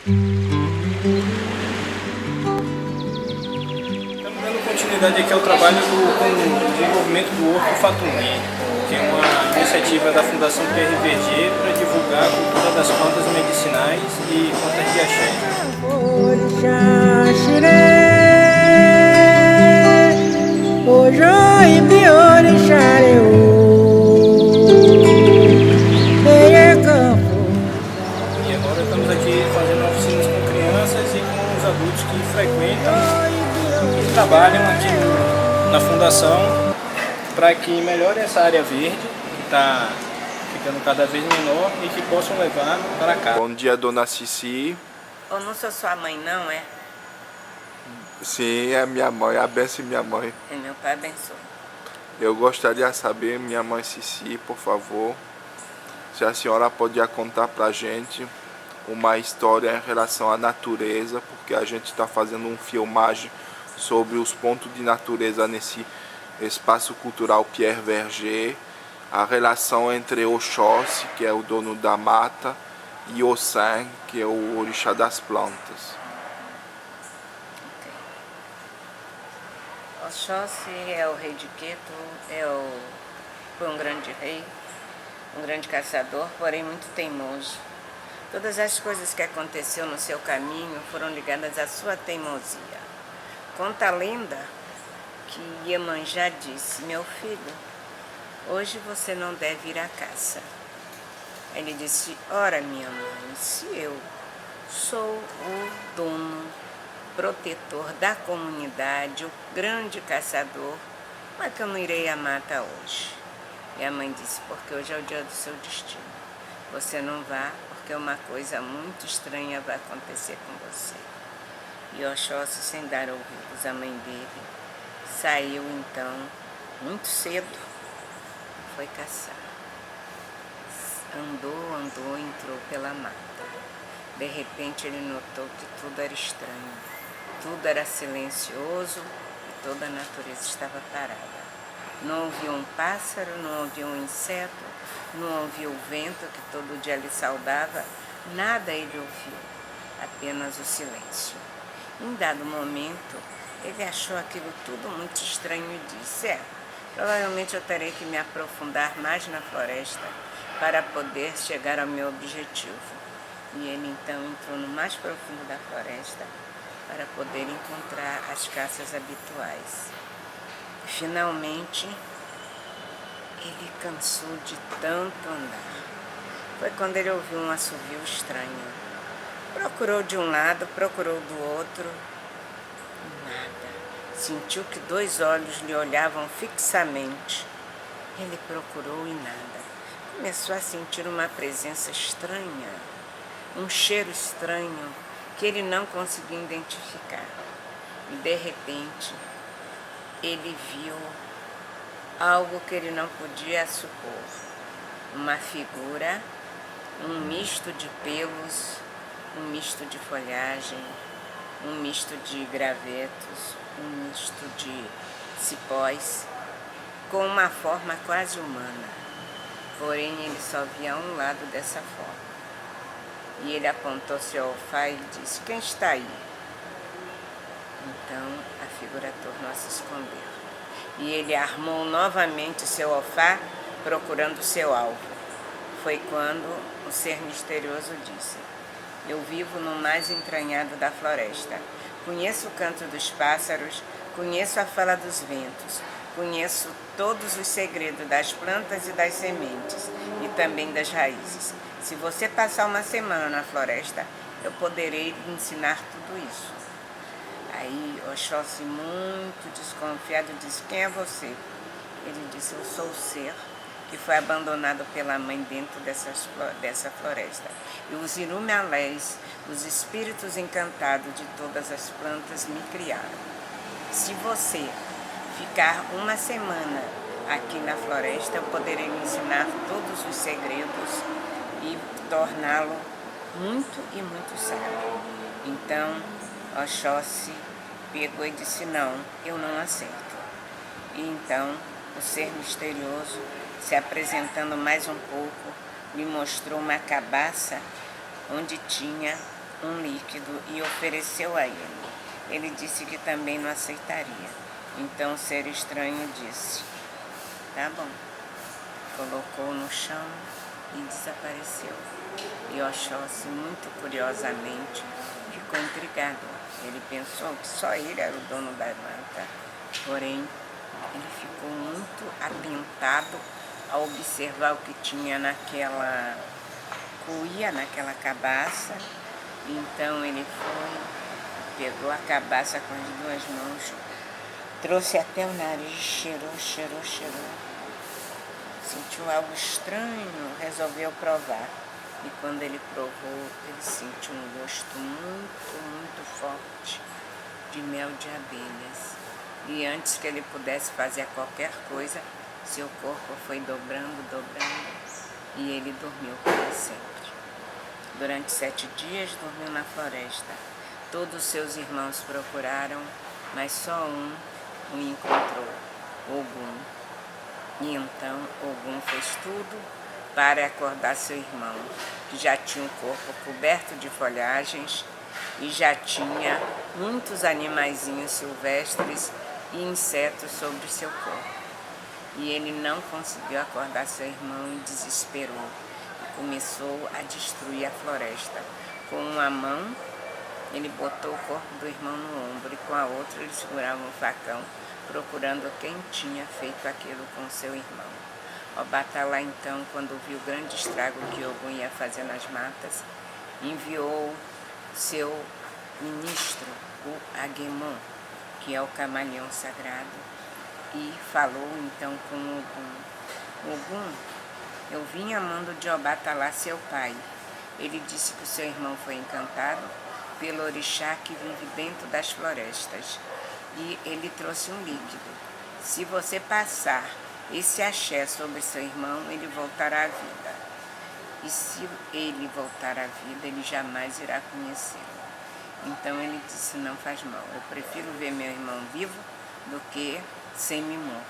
Estamos dando continuidade aqui ao trabalho com o desenvolvimento do Horto Fatumi, que é uma iniciativa da Fundação Pierre Verger para divulgar a cultura das plantas medicinais e plantas de axé. E agora estamos aqui fazendo oficinas com crianças e com os adultos que frequentam e trabalham aqui na fundação para que melhore essa área verde, que está ficando cada vez menor, e que possam levar para cá. Bom dia, dona Cici. Eu não sou sua mãe, não, é? Sim, é minha mãe, abençoe minha mãe. É, meu pai abençoe. Eu gostaria de saber, minha mãe Cici, por favor, se a senhora podia contar pra gente uma história em relação à natureza, porque a gente está fazendo uma filmagem sobre os pontos de natureza nesse espaço cultural Pierre Verger, a relação entre Oxóssi, que é o dono da mata, e Ossan, que é o orixá das plantas. Oxóssi é o rei de Queto, foi um grande rei, um grande caçador, porém muito teimoso. Todas as coisas que aconteceu no seu caminho foram ligadas à sua teimosia. Conta a lenda que Iemanjá disse: meu filho, hoje você não deve ir à caça. Ele disse: ora, minha mãe, se eu sou o dono, protetor da comunidade, o grande caçador, como é que eu não irei à mata hoje? E a mãe disse: porque hoje é o dia do seu destino. Você não vá, porque uma coisa muito estranha vai acontecer com você. E Oxóssi, sem dar ouvidos à mãe dele, saiu então muito cedo, foi caçar. Andou, entrou pela mata. De repente ele notou que tudo era estranho, tudo era silencioso e toda a natureza estava parada. Não ouvia um pássaro, não ouvia um inseto, não ouvia o vento que todo dia lhe saudava, nada ele ouviu, apenas o silêncio. Em dado momento, ele achou aquilo tudo muito estranho e disse: provavelmente eu terei que me aprofundar mais na floresta para poder chegar ao meu objetivo. E ele então entrou no mais profundo da floresta para poder encontrar as caças habituais. Finalmente, ele cansou de tanto andar. Foi quando ele ouviu um assovio estranho. Procurou de um lado, procurou do outro, nada. Sentiu que 2 olhos lhe olhavam fixamente. Ele procurou e nada. Começou a sentir uma presença estranha, um cheiro estranho que ele não conseguia identificar. E de repente, ele viu algo que ele não podia supor. Uma figura, um misto de pelos, um misto de folhagem, um misto de gravetos, um misto de cipós, com uma forma quase humana. Porém, ele só via um lado dessa forma. E ele apontou seu olfá e disse: quem está aí? Então a figura tornou a se esconder. E ele armou novamente seu olfá, procurando seu alvo. Foi quando o ser misterioso disse: eu vivo no mais entranhado da floresta. Conheço o canto dos pássaros, conheço a fala dos ventos, conheço todos os segredos das plantas e das sementes, e também das raízes. Se você passar uma semana na floresta, eu poderei lhe ensinar tudo isso. Aí Oxóssi, muito desconfiado, disse: quem é você? Ele disse: eu sou o ser que foi abandonado pela mãe dentro dessa floresta. E os irumelés, os espíritos encantados de todas as plantas, me criaram. Se você ficar uma semana aqui na floresta, eu poderei lhe ensinar todos os segredos e torná-lo muito e muito sábio. Então, Oxóssi pegou e disse: não, eu não aceito. E então, o ser misterioso, se apresentando mais um pouco, lhe mostrou uma cabaça onde tinha um líquido e ofereceu a ele. Ele disse que também não aceitaria. Então o ser estranho disse: tá bom. Colocou no chão e desapareceu. E Oxóssi, muito curiosamente, ficou intrigado. Ele pensou que só ele era o dono da mata, porém ele ficou muito atentado a observar o que tinha naquela cuia, naquela cabaça. Então ele foi, pegou a cabaça com as duas mãos, trouxe até o nariz, cheirou. Sentiu algo estranho, resolveu provar. E quando ele provou, ele sentiu um gosto muito forte de mel de abelhas. E antes que ele pudesse fazer qualquer coisa, seu corpo foi dobrando, e ele dormiu para sempre. Durante 7 dias dormiu na floresta. Todos os seus irmãos procuraram, mas só um o encontrou, Ogum. E então Ogum fez tudo para acordar seu irmão, que já tinha o corpo coberto de folhagens e já tinha muitos animaizinhos silvestres e insetos sobre seu corpo. E ele não conseguiu acordar seu irmão e desesperou. E começou a destruir a floresta. Com uma mão, ele botou o corpo do irmão no ombro e com a outra ele segurava um facão, procurando quem tinha feito aquilo com seu irmão. Obatalá, então, quando viu o grande estrago que Ogum ia fazer nas matas, enviou seu ministro, o Agemon, que é o camaleão sagrado, e falou então com Ogum: Ogum, eu vim a mando de Obatalá, seu pai. Ele disse que o seu irmão foi encantado pelo orixá que vive dentro das florestas, e ele trouxe um líquido. Se você passar esse axé sobre seu irmão, ele voltará à vida. E se ele voltar à vida, ele jamais irá conhecê-lo. Então ele disse: não faz mal, eu prefiro ver meu irmão vivo do que semi-morto.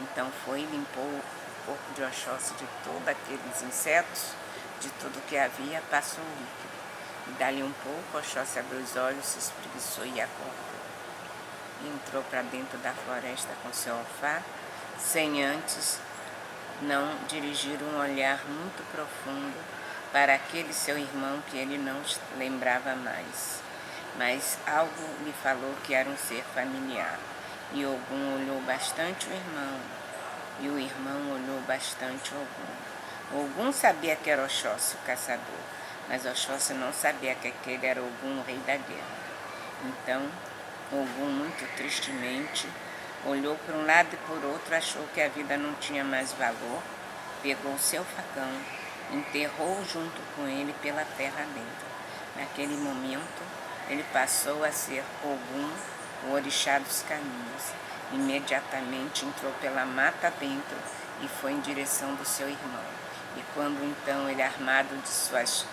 Então foi, limpou o corpo de Oxóssi de todos aqueles insetos, de tudo que havia, passou o líquido. E dali um pouco, Oxóssi abriu os olhos, se espreguiçou e acordou. Entrou para dentro da floresta com seu olfato, sem antes não dirigir um olhar muito profundo para aquele seu irmão que ele não lembrava mais. Mas algo lhe falou que era um ser familiar. E Ogum olhou bastante o irmão, e o irmão olhou bastante Ogum. Ogum sabia que era Oxóssi, o caçador, mas Oxóssi não sabia que aquele era Ogum, o rei da guerra. Então, Ogum, muito tristemente, olhou por um lado e por outro, achou que a vida não tinha mais valor, pegou seu facão, enterrou junto com ele pela terra dentro. Naquele momento, ele passou a ser Ogum, o orixá dos caminhos. Imediatamente entrou pela mata dentro e foi em direção do seu irmão. E quando então ele, armado de seus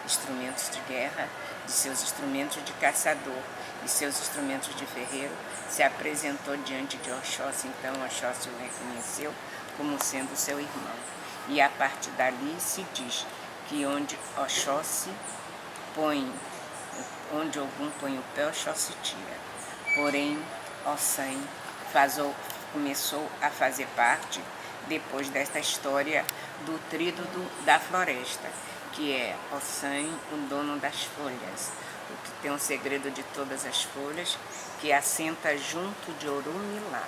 instrumentos de guerra, de seus instrumentos de caçador e seus instrumentos de ferreiro, se apresentou diante de Oxóssi, então Oxóssi o reconheceu como sendo seu irmão. E a partir dali se diz que onde Ogum põe o pé, Oxóssi tira. Porém, Ossan começou a fazer parte, depois desta história, do tríduo da floresta, que é Ossan, o dono das folhas, o que tem um segredo de todas as folhas, que assenta junto de Orumilá.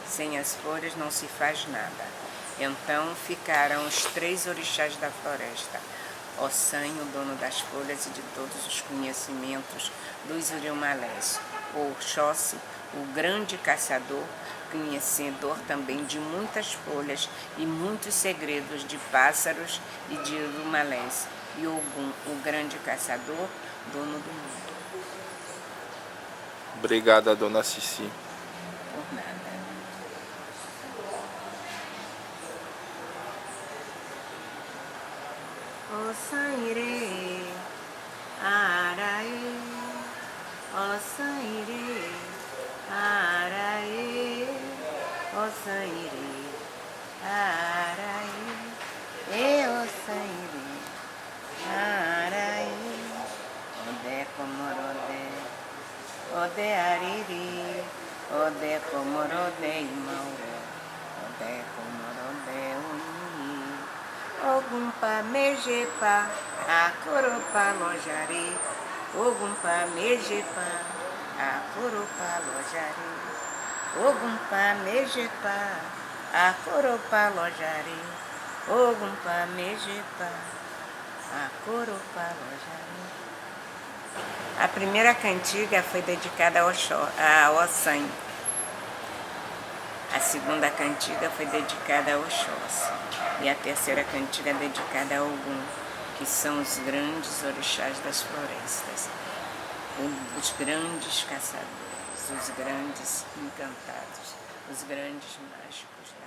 Sem as folhas não se faz nada. Então ficaram os 3 orixás da floresta: Ossan, o dono das folhas e de todos os conhecimentos dos Urimalés; Oxóssi, o grande caçador, conhecedor também de muitas folhas e muitos segredos de pássaros e de Urimalés; e Ogum, o grande caçador, dono do mundo. Obrigada, dona Cici. Por nada. Ossan ire, arae, Ossan ire, arae, Ossan ire, arae, Ossan ire, arae. Odé, Comorodé e Mauré, Odé, Comorodé, Uni, Ogumpa, Mejepa, Acoropá, Lojari, Ogumpa, Mejepa, Acoropá, Lojari, Ogumpa, Mejepa, Acoropá, Lojari, Ogumpa, Mejepa, Acoropá, Lojari. A primeira cantiga foi dedicada a Ossan. A segunda cantiga foi dedicada a Oxóssi. E a terceira cantiga dedicada a Ogum, que são os grandes orixás das florestas, os grandes caçadores, os grandes encantados, os grandes mágicos.